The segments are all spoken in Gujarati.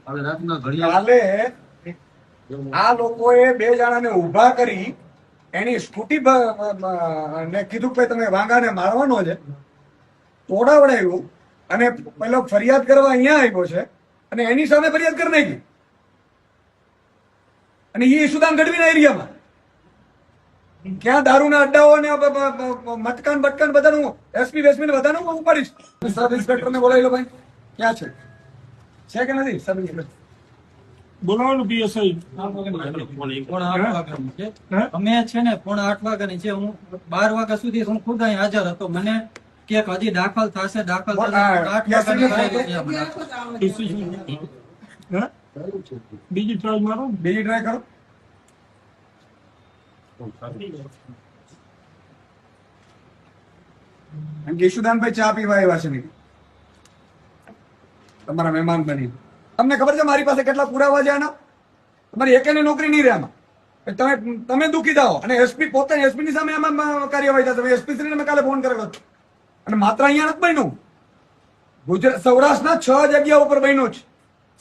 કાલે આ લોકોએ બે જણાને ઉભા કરી એની સ્કૂટી ને કીધું કે તમે વાંગાને મારવાનો છે, તોડાવડાવ્યું અને પેલો ફરિયાદ કરવા અહીંયા આવ્યો છે અને એની સામે ફરિયાદ કરી નાખી. અને એ ઈશુદાન ગઢવીના એરિયામાં ક્યાં દારૂના અડ્ડાઓ ને મટકાન બટકાન બધાનું એસપી વેસપી બધાનું હું ઉપાડીશ. સબ ઇન્સ્પેક્ટરને બોલાવી લો ભાઈ, ક્યાં છે કે નથી સબ ઇન્સ્પેક્ટર? બોલાવાનું પીએસઆઈ અમે છે ને 8:30 વાગ્યાની છે. હું 12 વાગ્યા સુધી હું ખુદ અહીં હાજર હતો. મને કે હજી દાખલ થશે 8 વાગ્યાની બીજી ટ્રાય મારો, બીજી ટ્રાય કરો. ઈશુદાનભાઈ ચા પીવા આવ્યા છે નહીં તમારા મહેમાન બની. તમને ખબર છે મારી પાસે કેટલા પુરાવા છે આના? તમારી એકેની નોકરી નહીં રહે આમાં. તમે દુખી થાઓ અને એસપી પોતે એસપી ની સામે આમાં કાર્યવાહી થશે. એસપી શ્રીને મેં કાલે ફોન કરેલો અને માત્ર અહીંયા નથી બન્યું, ગુજરાત સૌરાષ્ટ્રના 6 જગ્યા ઉપર બન્યું છે.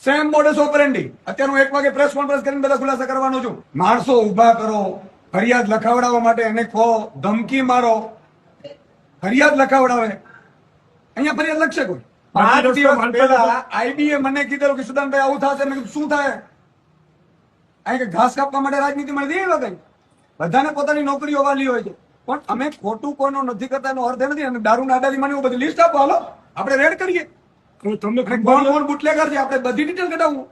Same modus operandi. અત્યારે હું 1 વાગે પ્રેસ કોન્ફરન્સ કરીને બધા ખુલાસા કરવાનો છું. માણસો ઉભા કરો, ફરિયાદ લખાવડાવવા માટે એને કહો, ધમકી મારો, ફરિયાદ લખાવડાવે. અહીંયા ફરિયાદ લખશે કોઈ? 5 દિવસ પહેલા આઈબીએ મને કીધેલું કે સુદાનભાઈ આવું થશે. મેં કીધું શું થાય? અહીં કે ઘાસ કાપવા માટે રાજનીતિ મળતી એ વખત બધાને પોતાની નોકરીઓ વાલી હોય છે, પણ અમે ખોટું કોઈનું નથી કરતા એનો અર્થ નથી. અને દારૂ નાડાની મને બધી લિસ્ટ આપો, હાલો આપણે રેડ કરીએ. તમને કોણ કોણ બુટલેગર છે આપણે બધી ડિટેલ કઢાવું.